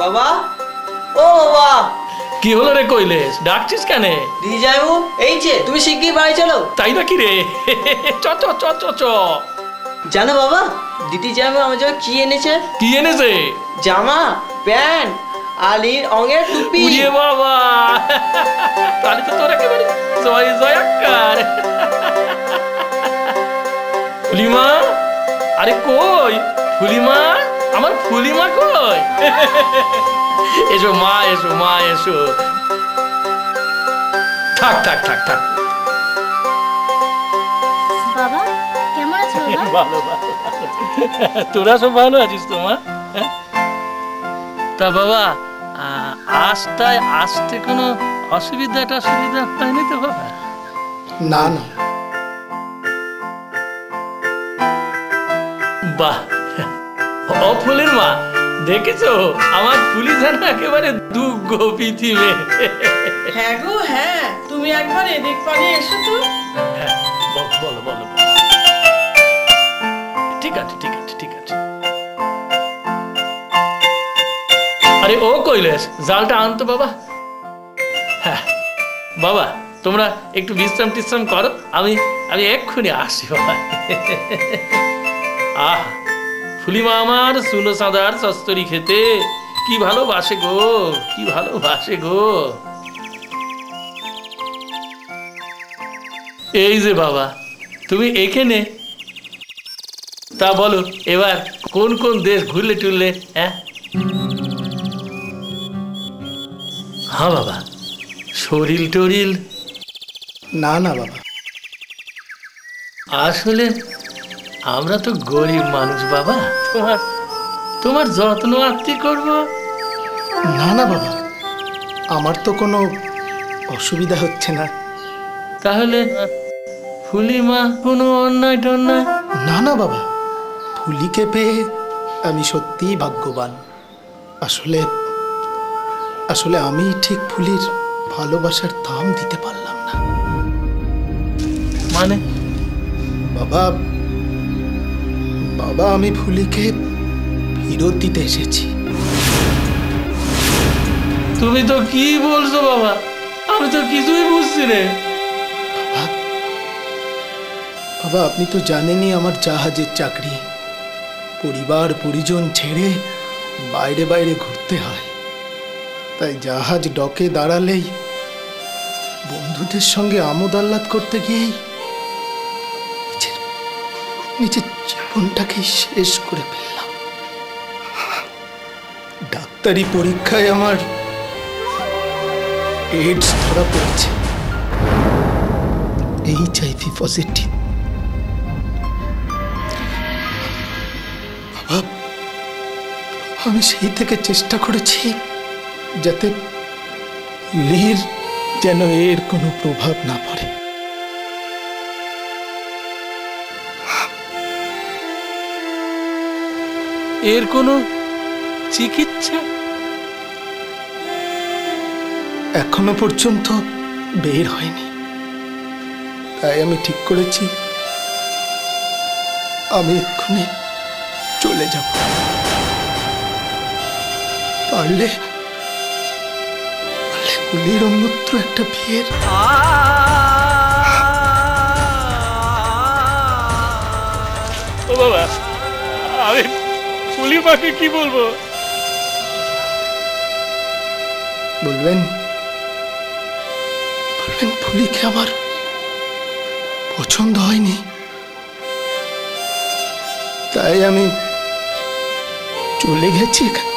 বাবা, ও বাবা। কি হলো রে কৈলেশ, ডাকছিস কেন? দিদি যাইবো এই যে, তুমি শিগগির বাড়ি চলো। তাই নাকি রে? চ চ চ চ চ। জানো বাবা, দিদি যাইবো আমার জন্য কি এনেছে? কি এনেছে? জামা, প্যান্ট, আলির অঙ্গের টুপি। উড়িয়ে বাবা, তাহলে তো তোর একেবারে জয় জয়াকার। ফুলিমা, আরে কই ফুলিমা, আমার ফুলিমা কই? এসো মা, এসো মা, এসো। থাক থাক থাক থাক। বাবা কেমন আছো? ভালো ভালো, তোরা সব ভালো আছিস তো মা? তা বাবা, আসটায় আসতে কোনো অসুবিধা হয়নি তো বাবা? না না। বাহ, ও ফুলির মা, দেখেছো আমার ফুলি যেন একেবারে দুগ্গ পৃথিবী। হ্যাঁ গো হ্যাঁ, তুমি একবার এদিক পারে এসো তো। হ্যাঁ, বলো বলো। ঠিক আছে ঠিক আছে ঠিক আছে। আরে ও কৈলেশ, জালটা আনতো বাবা। হ্যাঁ বাবা, তোমরা একটু বিশ্রাম টিশ্রাম করো, আমি এক্ষুনি আসি বাবা। আহ, ফুলিমা আমার সুনো সাদার সস্তরি খেতে কি ভালোবাসে গো, কি ভালোবাসে গো। এই যে বাবা, তুমি এখানে, তা বলো এবার কোন কোন দেশ ঘুরলে টুরলে? হ্যাঁ বাবা, শরীর টরিল? না না বাবা, আসলে আমরা তো গরিব মানুষ বাবা, তোমার যত্ন আত্মি করবো। না না বাবা, আমার তো কোনো অসুবিধা হচ্ছে না। তাহলে ফুলিমা কোনো অন্যায় টন্যায়? না না বাবা, ফুলিকে পেয়ে আমি সত্যিই ভাগ্যবান। আসলে আসলে আমি ঠিক ফুলির ভালোবাসার দাম দিতে পারলাম না। মানে? বাবা বাবা, আমি ফুলিকে ফেরত দিতে এসেছি। তুমি তো কি বলছো বাবা, আমি তো কিছুই বুঝছি রে। বাবা, আপনি তো জানেনই আমার জাহাজের চাকরি, পরিবার পরিজন ছেড়ে বাইরে বাইরে ঘুরতে হয়। তাই জাহাজ ডকে দাঁড়ালেই বন্ধুদের সঙ্গে আমোদ আহ্লাদ করতে গিয়েই নিজের জীবনটাকে শেষ করে ফেললাম। ডাক্তারি পরীক্ষায় আমার এইডস ধরা পড়েছে, HIV পজিটিভ। আমি সেই থেকে চেষ্টা করেছি যাতে ফুলির যেন এর কোনো প্রভাব না পড়ে। এর কোনো চিকিৎসা এখনো পর্যন্ত বের হয়নি, তাই আমি ঠিক করেছি আমি এক্ষুনি চলে যাব। পারলে ফুলির অন্যত্র একটা বিয়ের। ও বাবা, আমি ফুলিমাকে কি বলবো? বলবেন ফুলিকে আমার পছন্দ হয়নি, তাই আমি চলে গেছি এখান